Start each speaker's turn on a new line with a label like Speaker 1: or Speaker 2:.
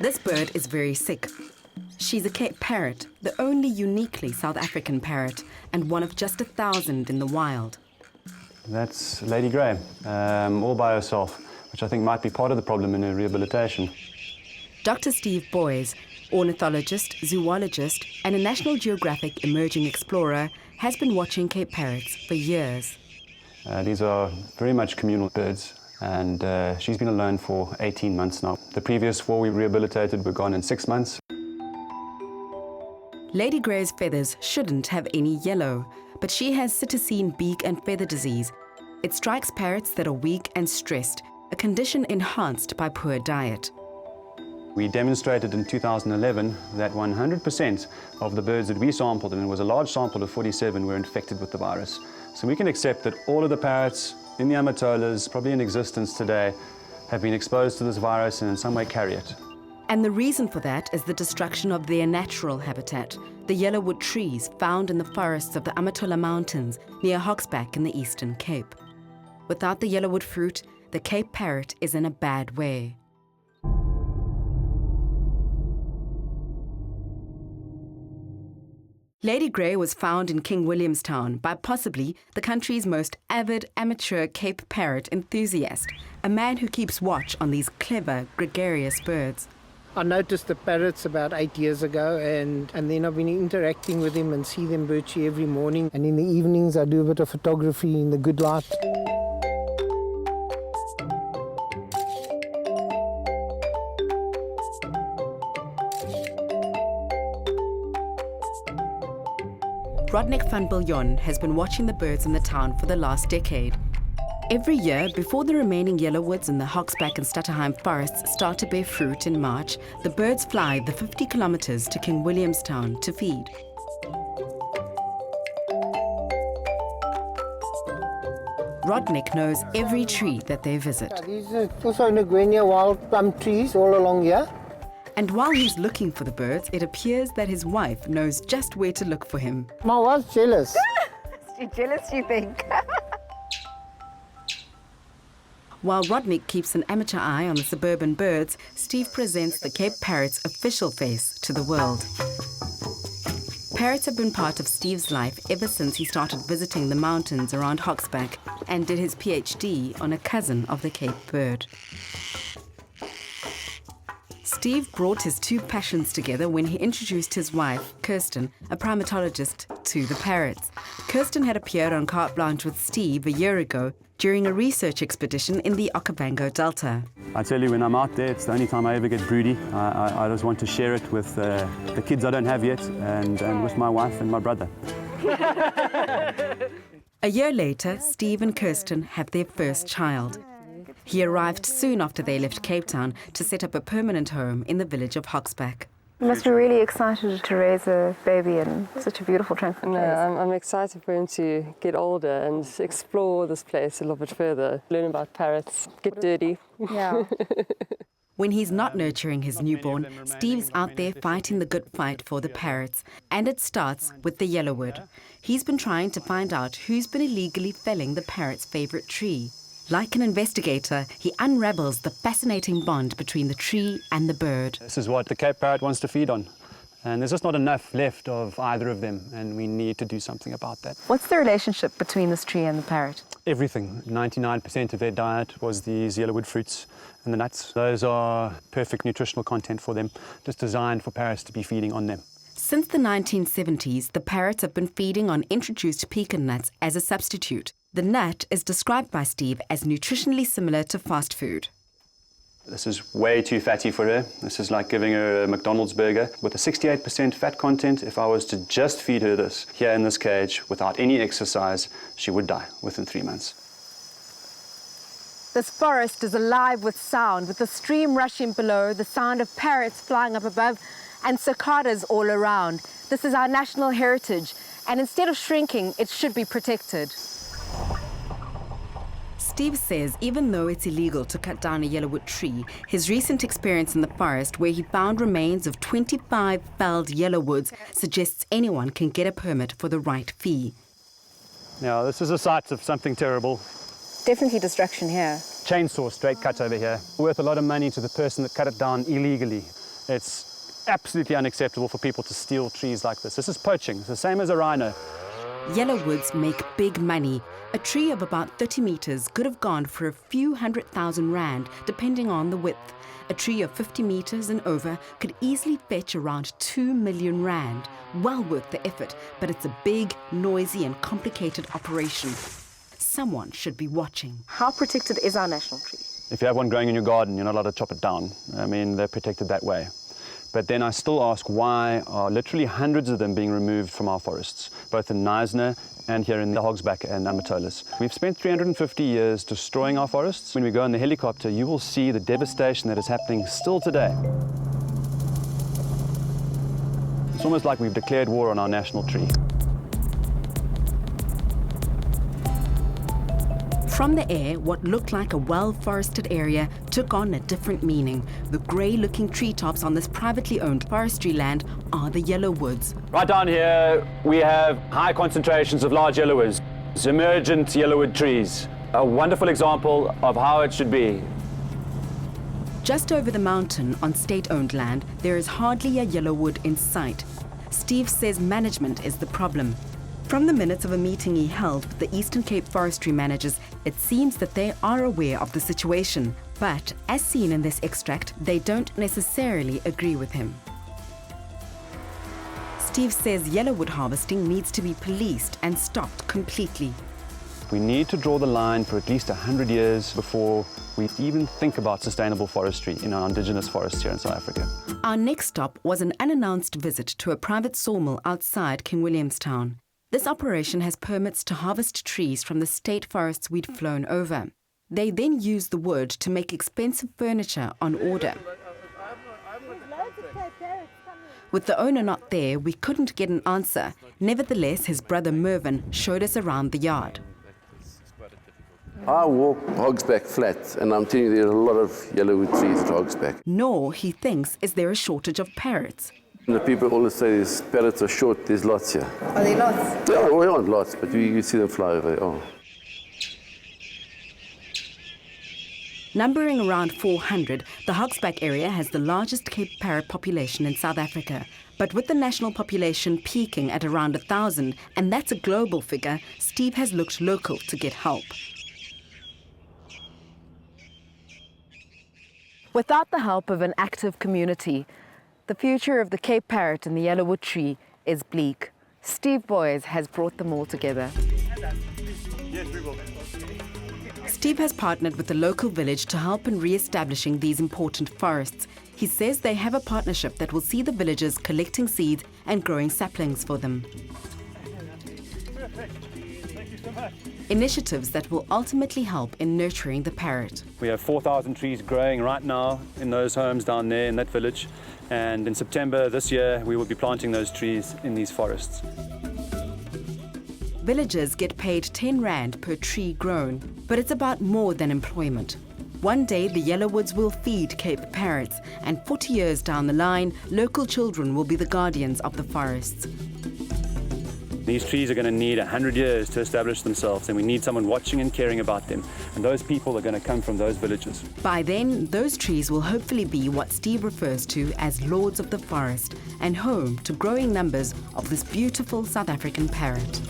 Speaker 1: This bird is very sick. She's a Cape Parrot, the only uniquely South African parrot, and one of just 1,000 in the wild.
Speaker 2: That's Lady Grey, all by herself, which I think might be part of the problem in her rehabilitation.
Speaker 1: Dr. Steve Boys, ornithologist, zoologist, and a National Geographic emerging explorer, has been watching Cape Parrots for years.
Speaker 2: These are very much communal birds, and she's been alone for 18 months now. The previous 4 we rehabilitated were gone in 6 months.
Speaker 1: Lady Grey's feathers shouldn't have any yellow, but she has cytosine beak and feather disease. It strikes parrots that are weak and stressed, a condition enhanced by poor diet.
Speaker 2: We demonstrated in 2011 that 100% of the birds that we sampled, and it was a large sample of 47, were infected with the virus. So we can accept that all of the parrots in the Amatolas, probably in existence today, have been exposed to this virus and in some way carry it.
Speaker 1: And the reason for that is the destruction of their natural habitat, the yellowwood trees found in the forests of the Amatola Mountains near Hoxback in the Eastern Cape. Without the yellowwood fruit, the Cape Parrot is in a bad way. Lady Grey was found in King Williamstown by possibly the country's most avid amateur Cape Parrot enthusiast, a man who keeps watch on these clever, gregarious birds.
Speaker 3: I noticed the parrots about 8 years ago, and then I've been interacting with him and see them birdshie every morning. And in the evenings I do a bit of photography in the good light.
Speaker 1: Rodnik van Biljon has been watching the birds in the town for the last decade. Every year, before the remaining yellowwoods in the Hoxback and Stutterheim forests start to bear fruit in March, the birds fly the 50 kilometers to King Williamstown to feed. Rodnik knows every tree that they visit.
Speaker 3: These are also Nguenia wild plum trees all along here.
Speaker 1: And while he's looking for the birds, it appears that his wife knows just where to look for him.
Speaker 3: My wife's jealous.
Speaker 4: She's jealous, you think?
Speaker 1: While Rodnik keeps an amateur eye on the suburban birds, Steve presents the Cape Parrot's official face to the world. Parrots have been part of Steve's life ever since he started visiting the mountains around Hoxback and did his PhD on a cousin of the Cape bird. Steve brought his two passions together when he introduced his wife, Kirsten, a primatologist, to the parrots. Kirsten had appeared on Carte Blanche with Steve a year ago during a research expedition in the Okavango Delta.
Speaker 2: I tell you, when I'm out there, it's the only time I ever get broody. I just want to share it with the kids I don't have yet, and with my wife and my brother.
Speaker 1: A year later, Steve and Kirsten have their first child. He arrived soon after they left Cape Town to set up a permanent home in the village of Hoxback.
Speaker 4: You must be really excited to raise a baby in such a beautiful, tranquil place.
Speaker 5: I'm excited for him to get older and explore this place a little bit further, learn about parrots, get dirty.
Speaker 4: Yeah.
Speaker 1: When he's not nurturing his newborn, Steve's out there fighting the good fight for the parrots. And it starts with the yellowwood. He's been trying to find out who's been illegally felling the parrot's favorite tree. Like an investigator, he unravels the fascinating bond between the tree and the bird.
Speaker 2: This is what the Cape Parrot wants to feed on. And there's just not enough left of either of them, and we need to do something about that.
Speaker 4: What's the relationship between this tree and the parrot?
Speaker 2: Everything. 99% of their diet was these yellowwood fruits and the nuts. Those are perfect nutritional content for them, just designed for parrots to be feeding on them.
Speaker 1: Since the 1970s, the parrots have been feeding on introduced pecan nuts as a substitute. The nut is described by Steve as nutritionally similar to fast food.
Speaker 2: This is way too fatty for her. This is like giving her a McDonald's burger. With a 68% fat content, if I was to just feed her this here in this cage without any exercise, she would die within 3 months.
Speaker 4: This forest is alive with sound, with the stream rushing below, the sound of parrots flying up above, and cicadas all around. This is our national heritage, and instead of shrinking, it should be protected.
Speaker 1: Steve says even though it's illegal to cut down a yellowwood tree, his recent experience in the forest where he found remains of 25 felled yellowwoods suggests anyone can get a permit for the right fee.
Speaker 2: Now, this is a site of something terrible.
Speaker 4: Definitely destruction here.
Speaker 2: Chainsaw straight cut over here. Worth a lot of money to the person that cut it down illegally. It's absolutely unacceptable for people to steal trees like this. This is poaching. It's the same as a rhino.
Speaker 1: Yellowwoods make big money. A tree of about 30 meters could have gone for a few 100,000 rand, depending on the width. A tree of 50 meters and over could easily fetch around 2 million rand. Well worth the effort, but it's a big, noisy and complicated operation. Someone should be watching.
Speaker 4: How protected is our national tree?
Speaker 2: If you have one growing in your garden, you're not allowed to chop it down. I mean, they're protected that way. But then I still ask, why are literally hundreds of them being removed from our forests, both in Knysna and here in the Hogsback and Amatolas? We've spent 350 years destroying our forests. When we go in the helicopter, you will see the devastation that is happening still today. It's almost like we've declared war on our national tree.
Speaker 1: From the air, what looked like a well-forested area took on a different meaning. The grey-looking treetops on this privately owned forestry land are the yellowwoods.
Speaker 2: Right down here, we have high concentrations of large yellowwoods, emergent yellowwood trees. A wonderful example of how it should be.
Speaker 1: Just over the mountain on state-owned land, there is hardly a yellowwood in sight. Steve says management is the problem. From the minutes of a meeting he held with the Eastern Cape forestry managers, it seems that they are aware of the situation. But, as seen in this extract, they don't necessarily agree with him. Steve says yellowwood harvesting needs to be policed and stopped completely.
Speaker 2: We need to draw the line for at least 100 years before we even think about sustainable forestry in our indigenous forests here in South Africa.
Speaker 1: Our next stop was an unannounced visit to a private sawmill outside King Williamstown. This operation has permits to harvest trees from the state forests we'd flown over. They then use the wood to make expensive furniture on order. With the owner not there, we couldn't get an answer. Nevertheless, his brother Mervyn showed us around the yard.
Speaker 6: I walk Hogsback Flat, and I'm telling you, there are a lot of yellowwood trees at Hogsback.
Speaker 1: Nor, he thinks, is there a shortage of parrots.
Speaker 6: And the people always say these parrots are short, there's lots here.
Speaker 4: Are there lots?
Speaker 6: Yeah, we aren't lots, but you see them fly over there. Oh.
Speaker 1: Numbering around 400, the Hogsback area has the largest Cape Parrot population in South Africa. But with the national population peaking at around 1,000, and that's a global figure, Steve has looked local to get help.
Speaker 4: Without the help of an active community, the future of the Cape Parrot and the yellowwood tree is bleak. Steve Boys has brought them all together.
Speaker 1: Steve has partnered with the local village to help in re-establishing these important forests. He says they have a partnership that will see the villagers collecting seeds and growing saplings for them. Initiatives that will ultimately help in nurturing the parrot.
Speaker 2: We have 4,000 trees growing right now in those homes down there in that village. And in September this year, we will be planting those trees in these forests.
Speaker 1: Villagers get paid 10 rand per tree grown, but it's about more than employment. One day, the yellowwoods will feed Cape Parrots, and 40 years down the line, local children will be the guardians of the forests.
Speaker 2: These trees are going to need 100 years to establish themselves, and we need someone watching and caring about them. And those people are going to come from those villages.
Speaker 1: By then, those trees will hopefully be what Steve refers to as lords of the forest and home to growing numbers of this beautiful South African parrot.